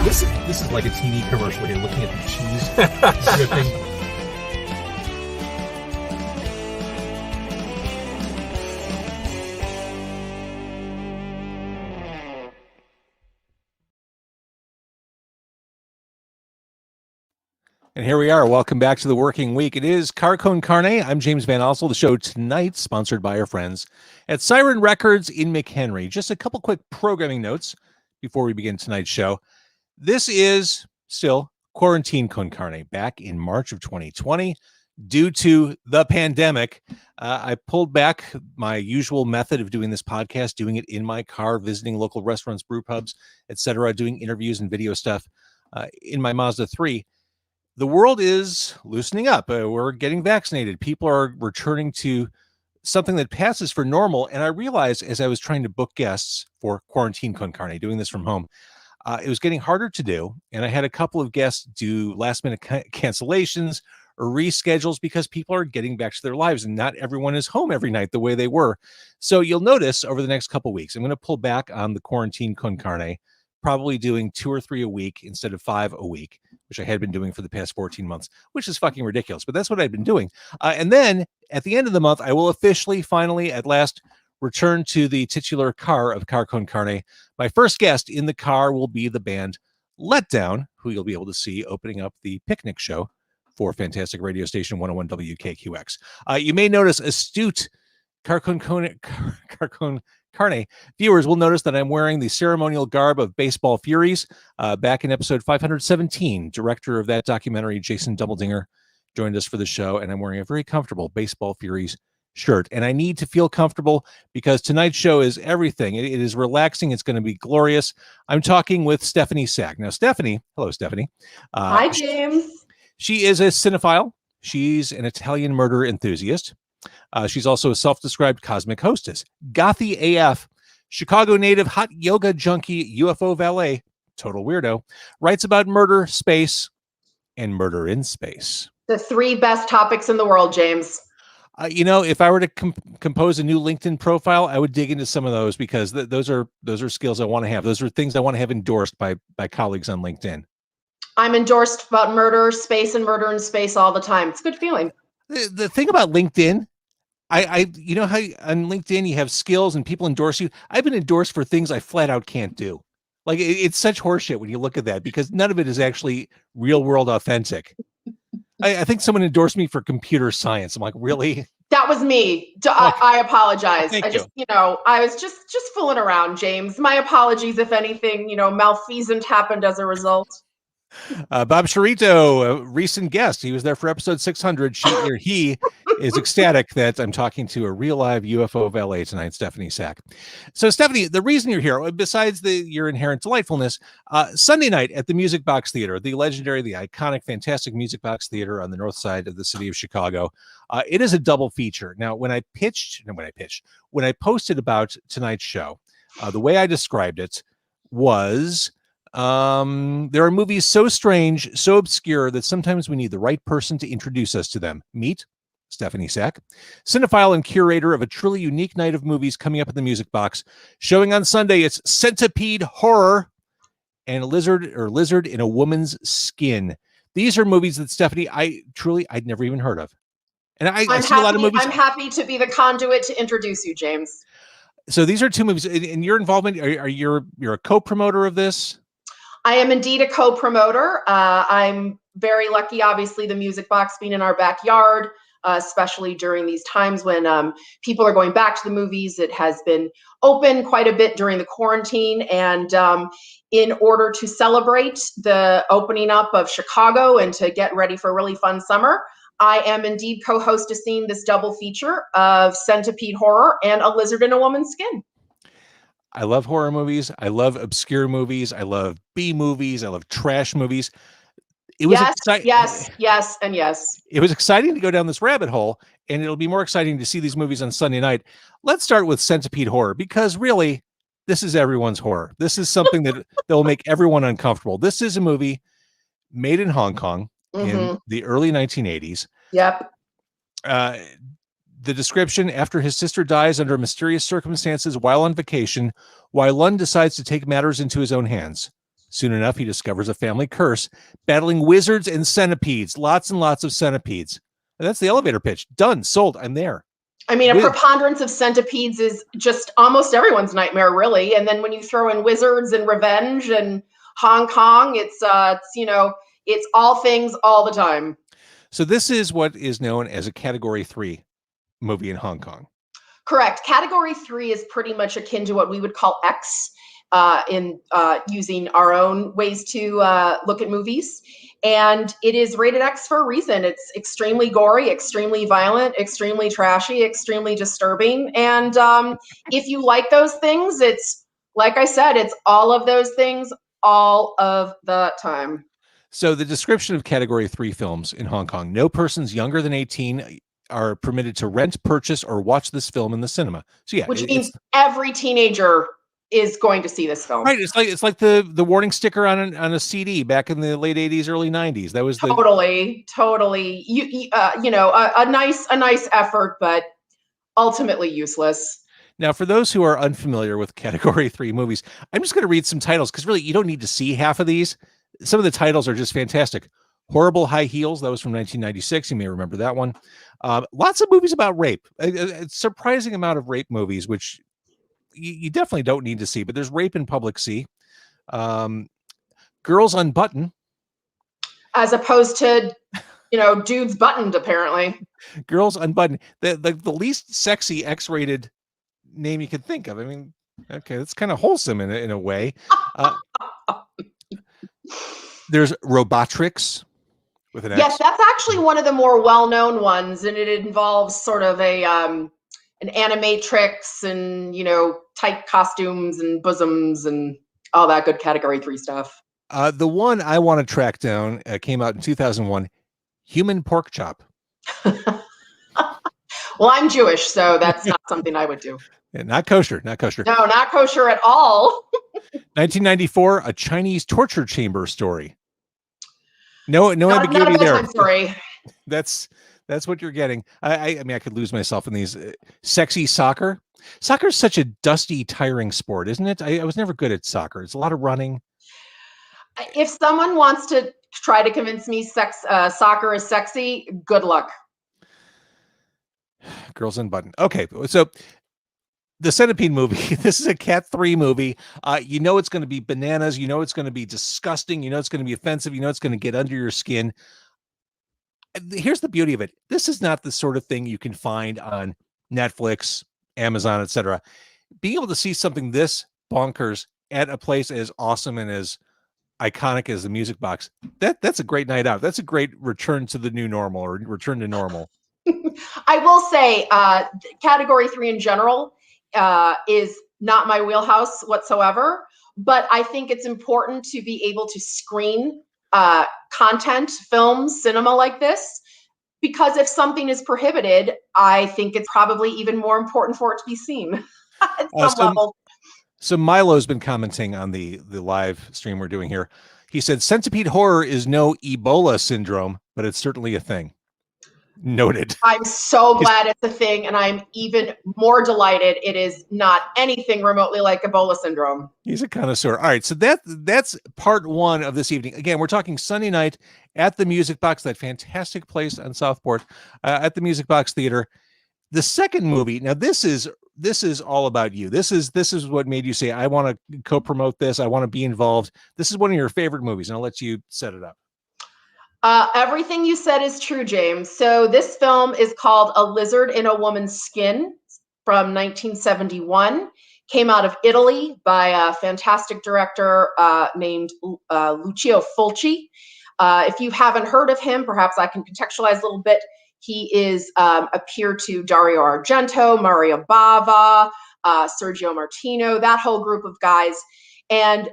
This is like a TV commercial here, looking at the cheese dripping. And here we are. Welcome back to the working week. It is Car Con Carne. I'm James Van Ossel. The show tonight sponsored by our friends at Siren Records in McHenry. Just a couple quick programming notes before we begin tonight's show. This is still Quarantine Con Carne back in March of 2020. Due to the pandemic, I pulled back my usual method of doing this podcast, doing it in my car, visiting local restaurants, brew pubs, etc., doing interviews and video stuff in my Mazda 3. The world is loosening up. We're getting vaccinated. People are returning to something that passes for normal. And I realized as I was trying to book guests for Quarantine Con Carne, doing this from home, it was getting harder to do. And I had a couple of guests do last minute cancellations or reschedules because people are getting back to their lives and not everyone is home every night the way they were. So you'll notice over the next couple of weeks, I'm going to pull back on the Quarantine Con Carne, probably doing 2 or 3 a week instead of 5 a week, which I had been doing for the past 14 months, which is fucking ridiculous, but that's what I've been doing. And then at the end of the month, I will officially, finally, at last, return to the titular car of Car Con Carne. My first guest in the car will be the band Letdown, who you'll be able to see opening up the picnic show for fantastic radio station 101 WKQX. You may notice astute Car Con Carne viewers will notice that I'm wearing the ceremonial garb of Baseball Furies. Back in episode 517, director of that documentary, Jason Doubledinger, joined us for the show, and I'm wearing a very comfortable Baseball Furies shirt. And I need to feel comfortable because tonight's show is everything. It is relaxing. It's going to be glorious. I'm talking with Stephanie Sack. Now, Stephanie, hello, Stephanie. Hi, James. She is a cinephile. She's an Italian murder enthusiast. She's also a self-described cosmic hostess, gothy AF, Chicago native, hot yoga junkie, UFO valet, total weirdo, writes about murder, space, and murder in space. The 3 best topics in the world, James. If I were to compose a new LinkedIn profile, I would dig into some of those because those are skills I want to have. Those are things I want to have endorsed by colleagues on LinkedIn. I'm endorsed about murder, space, and murder in space all the time. It's a good feeling. The thing about LinkedIn, you know how on LinkedIn you have skills and people endorse you. I've been endorsed for things I flat out can't do. Like it's such horseshit when you look at that because none of it is actually real world authentic. I think someone endorsed me for computer science. I'm like, really? That was me. I apologize. Thank you. I was just fooling around, James. My apologies if anything, malfeasant happened as a result. Bob Sharito, a recent guest. He was there for episode 600. He is ecstatic that I'm talking to a real live UFO valet tonight, Stephanie Sack. So, Stephanie, the reason you're here, besides your inherent delightfulness, Sunday night at the Music Box Theater, the legendary, the iconic, fantastic Music Box Theater on the north side of the city of Chicago. It is a double feature. Now, when I posted about tonight's show, the way I described it was... there are movies so strange, so obscure that sometimes we need the right person to introduce us to them. Meet Stephanie Sack, cinephile and curator of a truly unique night of movies coming up at the Music Box. Showing on Sunday, it's Centipede Horror and Lizard in a Woman's Skin. These are movies that Stephanie, I'd never even heard of. And I see a lot of movies. I'm happy to be the conduit to introduce you, James. So these are 2 movies. In your involvement, you're a co-promoter of this? I am indeed a co-promoter. I'm very lucky, obviously, the Music Box being in our backyard, especially during these times when people are going back to the movies. It has been open quite a bit during the quarantine. And in order to celebrate the opening up of Chicago and to get ready for a really fun summer, I am indeed co-hosting this double feature of Centipede Horror and A Lizard in a Woman's Skin. I love horror movies. I love obscure movies. I love B movies. I love trash movies. It was yes. It was exciting to go down this rabbit hole, and it'll be more exciting to see these movies on Sunday night. Let's start with Centipede Horror because really, this is everyone's horror. This is something that will make everyone uncomfortable. This is a movie made in Hong Kong in the early 1980s. Yep. The description: after his sister dies under mysterious circumstances while on vacation, Wai Lun decides to take matters into his own hands. Soon enough, he discovers a family curse, battling wizards and centipedes. Lots and lots of centipedes. And that's the elevator pitch. Done. Sold. I'm there. I mean, a preponderance of centipedes is just almost everyone's nightmare, really. And then when you throw in wizards and revenge and Hong Kong, it's all things all the time. So this is what is known as a Category 3 movie in Hong Kong. Correct. Category 3 is pretty much akin to what we would call X in using our own ways to look at movies. And it is rated X for a reason. It's extremely gory, extremely violent, extremely trashy, extremely disturbing. And if you like those things, it's, like I said, it's all of those things all of the time. So the description of Category 3 films in Hong Kong: no persons younger than 18 are permitted to rent, purchase, or watch this film in the cinema. So yeah, which means every teenager is going to see this film. Right. It's like the warning sticker on a CD back in the late 80s, early 90s. That was totally. A nice effort, but ultimately useless. Now, for those who are unfamiliar with Category 3 movies, I'm just going to read some titles because really you don't need to see half of these. Some of the titles are just fantastic. Horrible High Heels, that was from 1996. You may remember that one. Lots of movies about rape. A surprising amount of rape movies, which you definitely don't need to see, but there's Rape in Public Sea. Girls Unbuttoned. As opposed to, dudes buttoned, apparently. Girls Unbuttoned. The least sexy X-rated name you could think of. I mean, okay, that's kind of wholesome in a way. There's Robotrix with an X. Yes, that's actually one of the more well-known ones, and it involves sort of an animatrix and tight costumes and bosoms and all that good Category 3 stuff. The one I want to track down came out in 2001. Human Pork Chop. Well, I'm Jewish, so that's not something I would do. Yeah, not kosher. No, not kosher at all. 1994, a Chinese torture chamber story. No ambiguity there. Story. That's what you're getting. I mean, I could lose myself in these. Sexy Soccer. Soccer is such a dusty, tiring sport, isn't it? I was never good at soccer. It's a lot of running. If someone wants to try to convince me soccer is sexy, good luck. Girls Unbuttoned. Okay, so the Centipede movie. This is a Cat 3 movie. It's going to be bananas. It's going to be disgusting. It's going to be offensive. It's going to get under your skin. Here's the beauty of it. This is not the sort of thing you can find on Netflix, Amazon, etc. Being able to see something this bonkers at a place as awesome and as iconic as the Music Box, that's a great night out. That's a great return to the new normal, or return to normal. I will say Category 3 in general is not my wheelhouse whatsoever, but I think it's important to be able to screen content, films, cinema like this, because if something is prohibited, I think it's probably even more important for it to be seen at some level. So Milo's been commenting on the live stream we're doing here. He said, Centipede Horror is no Ebola syndrome, but it's certainly a thing. Noted. I'm so glad it's a thing, and I'm even more delighted it is not anything remotely like Ebola syndrome. He's a connoisseur. All right, so that's part one of this evening. Again, we're talking Sunday night at the Music Box, that fantastic place on Southport, at the Music Box Theater. The second movie, now this is all about you. This is what made you say, I want to co-promote this. I want to be involved. This is one of your favorite movies, and I'll let you set it up. Everything you said is true, James. So this film is called A Lizard in a Woman's Skin from 1971. Came out of Italy by a fantastic director named Lucio Fulci. If you haven't heard of him, perhaps I can contextualize a little bit. He is a peer to Dario Argento, Mario Bava, Sergio Martino, that whole group of guys. And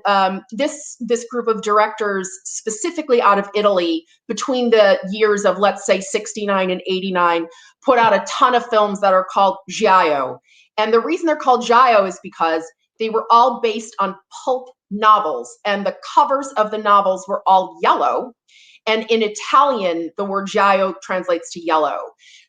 this group of directors, specifically out of Italy, between the years of, let's say, 69 and 89, put out a ton of films that are called giallo. And the reason they're called giallo is because they were all based on pulp novels, and the covers of the novels were all yellow. And in Italian, the word giallo translates to yellow.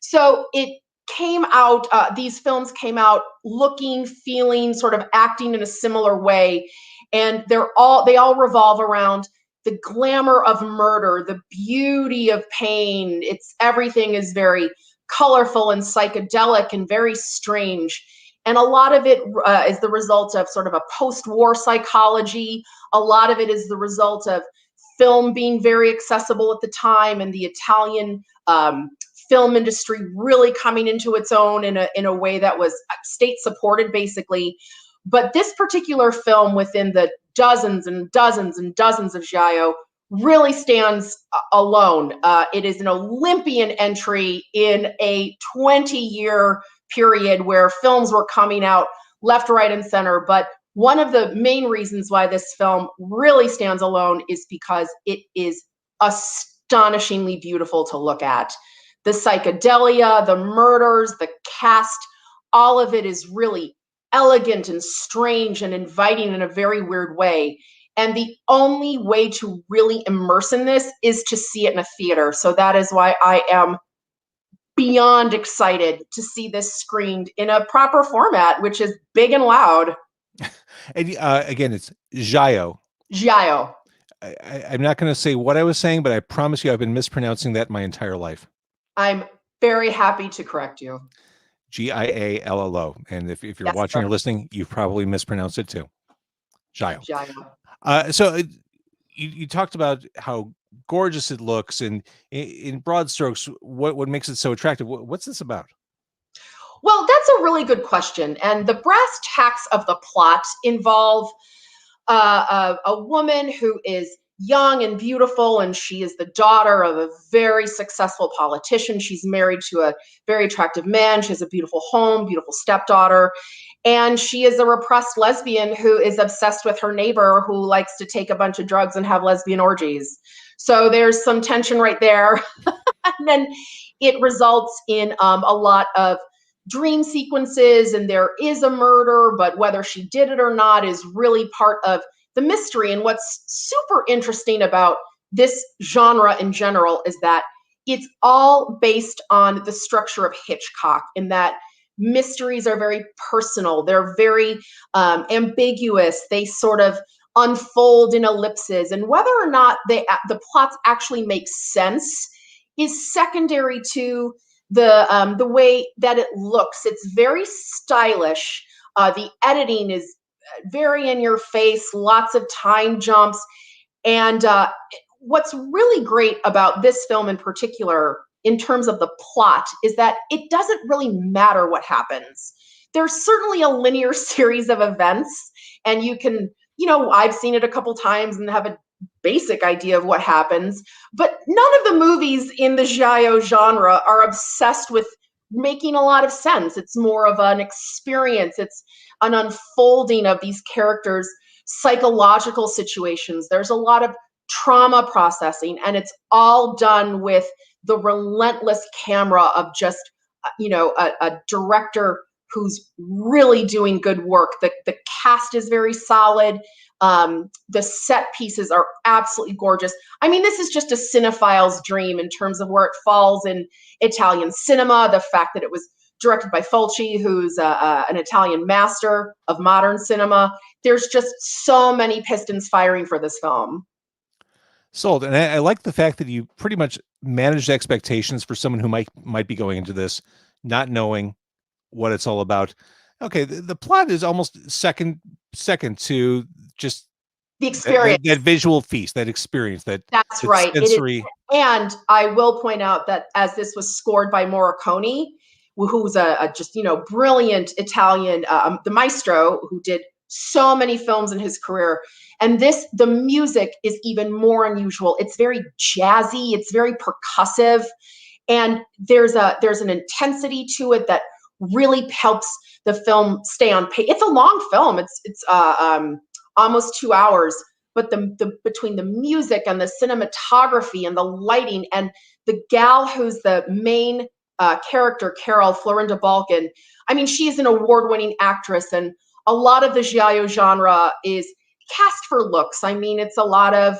So it came out, these films came out looking, feeling, sort of acting in a similar way. And they all revolve around the glamour of murder, the beauty of pain. Everything is very colorful and psychedelic and very strange. And a lot of it is the result of sort of a post-war psychology. A lot of it is the result of film being very accessible at the time, and the Italian film industry really coming into its own in a way that was state supported, basically. But this particular film, within the dozens and dozens and dozens of giallo, really stands alone. It is an Olympian entry in a 20-year period where films were coming out left, right, and center. But one of the main reasons why this film really stands alone is because it is astonishingly beautiful to look at. The psychedelia, the murders, the cast, all of it is really elegant and strange and inviting in a very weird way. And the only way to really immerse in this is to see it in a theater. So that is why I am beyond excited to see this screened in a proper format, which is big and loud. And again, it's giallo. Giallo. I'm not going to say what I was saying, but I promise you I've been mispronouncing that my entire life. I'm very happy to correct you. Giallo. And if you're watching or listening, you've probably mispronounced it too. Giallo. So you talked about how gorgeous it looks, and in broad strokes, what makes it so attractive? What's this about? Well, that's a really good question. And the brass tacks of the plot involve a woman who is young and beautiful, and she is the daughter of a very successful politician. She's married to a very attractive man. She has a beautiful home, beautiful stepdaughter. And she is a repressed lesbian who is obsessed with her neighbor, who likes to take a bunch of drugs and have lesbian orgies. So there's some tension right there. And then it results in a lot of dream sequences, and there is a murder, but whether she did it or not is really part of the mystery. And what's super interesting about this genre in general is that it's all based on the structure of Hitchcock, in that mysteries are very personal. They're very ambiguous. They sort of unfold in ellipses, and whether or not the plots actually make sense is secondary to the way that it looks. It's very stylish. The editing is very in your face, lots of time jumps. And what's really great about this film in particular, in terms of the plot, is that it doesn't really matter what happens. There's certainly a linear series of events, and you can, I've seen it a couple times and have a basic idea of what happens, but none of the movies in the giallo genre are obsessed with making a lot of sense. It's more of an experience. It's an unfolding of these characters' psychological situations. There's a lot of trauma processing, and it's all done with the relentless camera of just, a director who's really doing good work. The cast is very solid. The set pieces are absolutely gorgeous. I mean, this is just a cinephile's dream in terms of where it falls in Italian cinema. The fact that it was directed by Fulci, who's an Italian master of modern cinema. There's just so many pistons firing for this film. Sold. And I like the fact that you pretty much managed expectations for someone who might be going into this not knowing what it's all about. Okay, the plot is almost second to just the experience, that visual feast, that experience, that's right. Sensory. And I will point out that as this was scored by Morricone, who's a just brilliant Italian, the maestro who did so many films in his career. And the music is even more unusual. It's very jazzy. It's very percussive, and there's an intensity to it that really helps the film stay on pace. It's a long film. It's almost 2 hours, but between the music and the cinematography and the lighting, and the gal who's the main character, Carol, Florinda Balkan, I mean, she's an award-winning actress, and a lot of the giallo genre is cast for looks. I mean, it's a lot of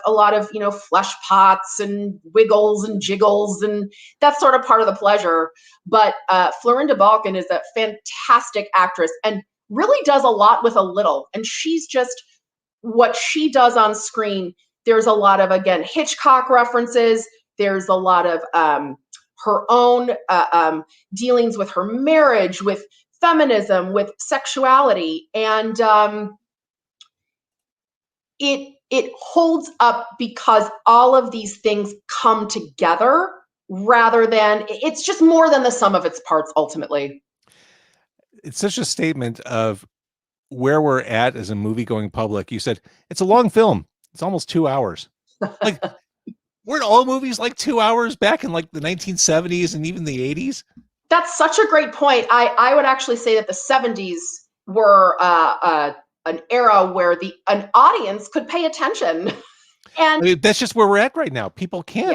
flesh pots and wiggles and jiggles, and that's sort of part of the pleasure. But Florinda Balkan is a fantastic actress and really does a lot with a little. And she's just what she does on screen, there's a lot of, again, Hitchcock references. There's a lot of her own dealings with her marriage, with feminism, with sexuality, and it holds up because all of these things come together, rather than, it's just more than the sum of its parts ultimately. It's such a statement of where we're at as a movie going public. You said it's a long film. It's almost 2 hours. Like, weren't all movies like 2 hours back in like the 1970s and even the 80s? That's such a great point. I would actually say that the 70s were an era where an audience could pay attention. And I mean, that's just where we're at right now. People can't.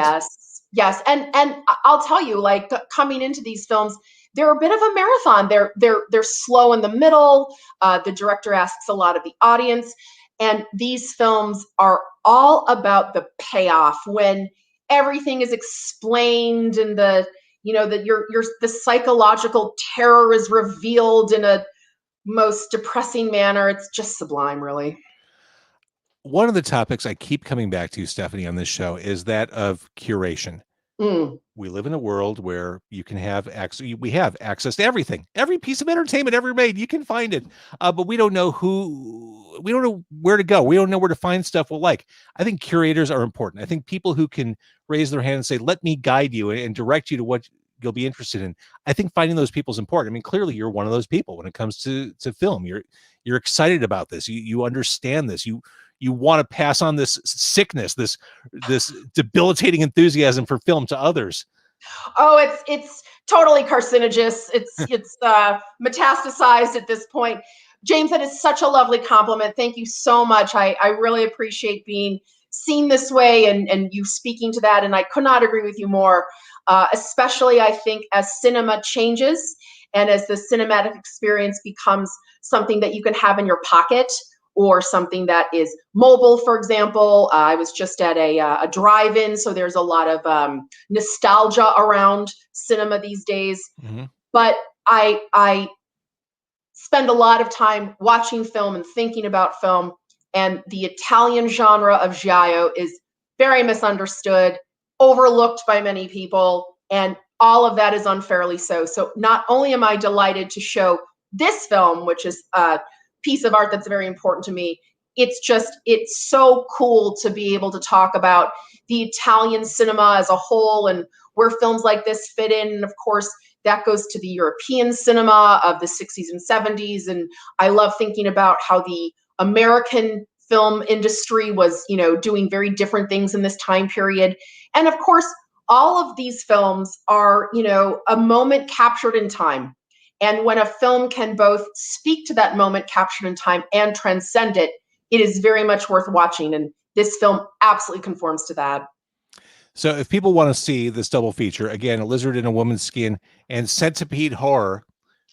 Yes. And I'll tell you, like, coming into these films, they're a bit of a marathon. They're slow in the middle. The director asks a lot of the audience, and these films are all about the payoff when everything is explained, and the psychological terror is revealed in a most depressing manner. It's just sublime, really. One of the topics I keep coming back to, Stephanie, on this show is that of curation. We live in a world where you can have access. We have access to everything, every piece of entertainment ever made. You can find it, but we don't know we don't know where to go. We don't know where to find stuff we'll like. I think curators are important. I think people who can raise their hand and say, "Let me guide you and direct you to what you'll be interested in." I think finding those people is important. I mean, clearly you're one of those people when it comes to film. You're excited about this. You understand this. You want to pass on this sickness, this debilitating enthusiasm for film to others. Oh, it's totally carcinogenous. It's metastasized at this point. James, that is such a lovely compliment. Thank you so much. I really appreciate being seen this way, and you speaking to that. And I could not agree with you more. Especially, I think, as cinema changes and as the cinematic experience becomes something that you can have in your pocket, or something that is mobile, for example. I was just at a drive-in, so there's a lot of nostalgia around cinema these days. Mm-hmm. But I spend a lot of time watching film and thinking about film, and the Italian genre of giallo is very misunderstood, overlooked by many people, and all of that is unfairly so. So not only am I delighted to show this film, which is piece of art that's very important to me, it's so cool to be able to talk about the Italian cinema as a whole and where films like this fit in. And of course, that goes to the European cinema of the 60s and 70s. And I love thinking about how the American film industry was, doing very different things in this time period. And of course, all of these films are, a moment captured in time. And when a film can both speak to that moment captured in time and transcend it, it is very much worth watching. And this film absolutely conforms to that. So if people want to see this double feature, again, A Lizard in a Woman's Skin and Centipede Horror,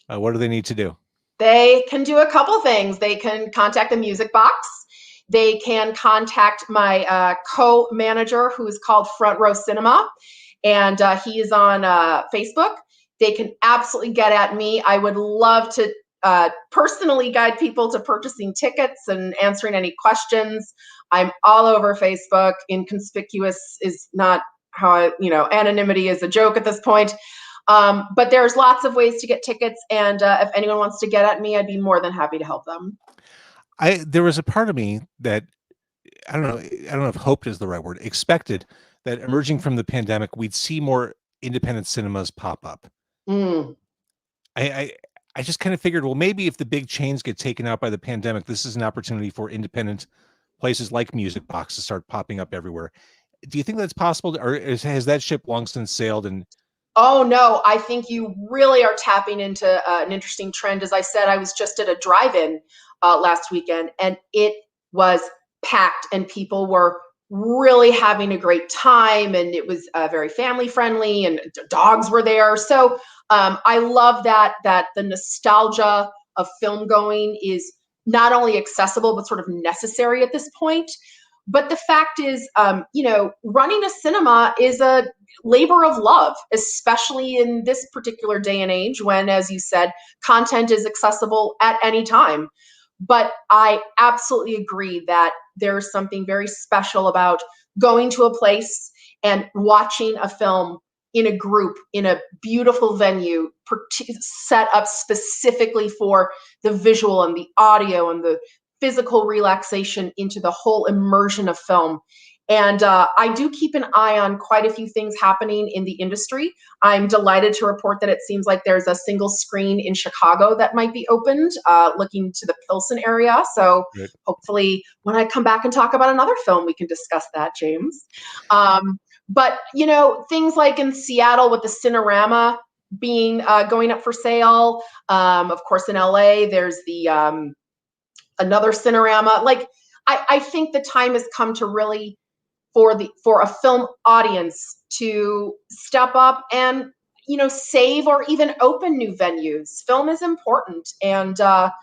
what do they need to do? They can do a couple things. They can contact the Music Box. They can contact my co-manager, who is called Front Row Cinema, and he is on Facebook. They can absolutely get at me. I would love to personally guide people to purchasing tickets and answering any questions. I'm all over Facebook. Inconspicuous is not how anonymity is a joke at this point. But there's lots of ways to get tickets. And if anyone wants to get at me, I'd be more than happy to help them. There was a part of me that, I don't know if hoped is the right word, expected that emerging from the pandemic, we'd see more independent cinemas pop up. I just kind of figured, well, maybe if the big chains get taken out by the pandemic, this is an opportunity for independent places like Music Box to start popping up everywhere. Do you think that's possible, or has that ship long since sailed? And oh no, I think you really are tapping into an interesting trend. As I said, I was just at a drive-in last weekend, and it was packed, and people were really having a great time, and it was very family friendly, and dogs were there. So I love that the nostalgia of film going is not only accessible but sort of necessary at this point. But the fact is, running a cinema is a labor of love, especially in this particular day and age when, as you said, content is accessible at any time. But I absolutely agree that there's something very special about going to a place and watching a film in a group in a beautiful venue set up specifically for the visual and the audio and the physical relaxation into the whole immersion of film. And I do keep an eye on quite a few things happening in the industry. I'm delighted to report that it seems like there's a single screen in Chicago that might be opened, looking to the Pilsen area. So Good. hopefully when I come back and talk about another film, we can discuss that, James. But, you know, things like in Seattle with the Cinerama being going up for sale. Of course, in LA, there's the another Cinerama. Like, I think the time has come to really for a film audience to step up and, you know, save or even open new venues. Film is important, and the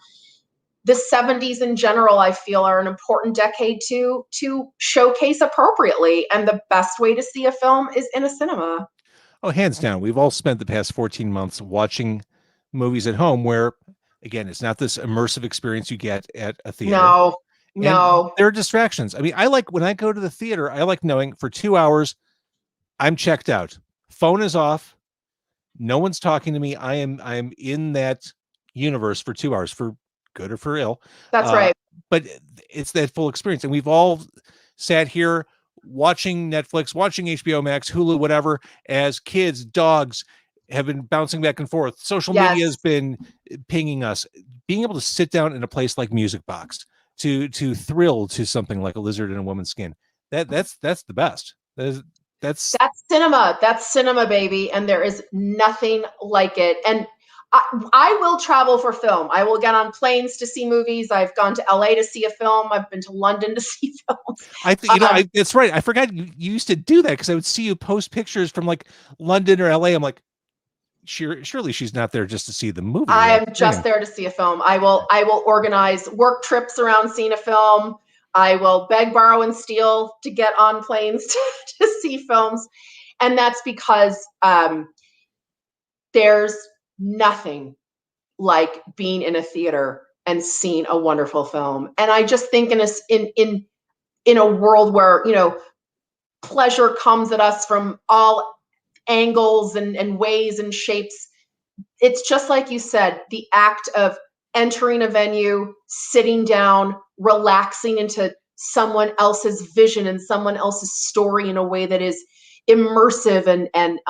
70s in general, I feel, are an important decade to showcase appropriately. And the best way to see a film is in a cinema. Oh, hands down. We've all spent the past 14 months watching movies at home where, again, it's not this immersive experience you get at a theater. No, And no. there are distractions. I mean, I like when I go to the theater, I like knowing for 2 hours, I'm checked out. Phone is off. No one's talking to me. I'm in that universe for 2 hours, for good or for ill. That's right. But it's that full experience. And we've all sat here watching Netflix, watching HBO Max, Hulu, whatever, as kids, dogs have been bouncing back and forth. Social media has been pinging us. Being able to sit down in a place like Music Box to thrill to something like A Lizard in a Woman's Skin, that's the best. That's cinema. That's cinema, baby. And there is nothing like it. And I will travel for film. I will get on planes to see movies. I've gone to LA to see a film. I've been to London to see films. I think, you know, it's right. I forgot you used to do that, because I would see you post pictures from like London or LA. I'm like, surely she's not there just to see the movie. I am just there to see a film. I will organize work trips around seeing a film. I will beg, borrow, and steal to get on planes to see films. And that's because there's nothing like being in a theater and seeing a wonderful film. And I just think in a world where, you know, pleasure comes at us from all angles and ways and shapes, it's just like you said, the act of entering a venue, sitting down, relaxing into someone else's vision and someone else's story in a way that is immersive and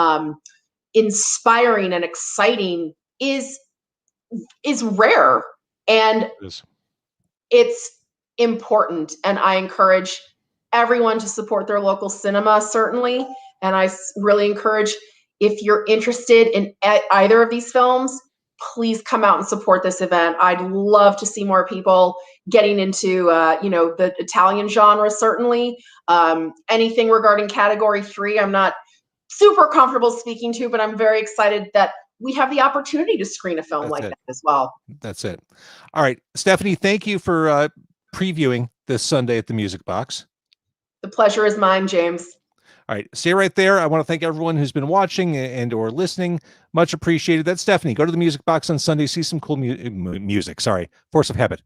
inspiring and exciting is rare, and it's important. And I encourage everyone to support their local cinema, certainly. And I really encourage, if you're interested in either of these films, please come out and support this event. I'd love to see more people getting into, you know, the Italian genre, certainly. Anything regarding category 3, I'm not super comfortable speaking to, but I'm very excited that we have the opportunity to screen a film that as well. That's it. All right, Stephanie, thank you for previewing this Sunday at the Music Box. The pleasure is mine, James. All right, stay right there. I want to thank everyone who's been watching and or listening. Much appreciated. That's Stephanie. Go to the Music Box on Sunday, see some cool music. Sorry, Force of Habit.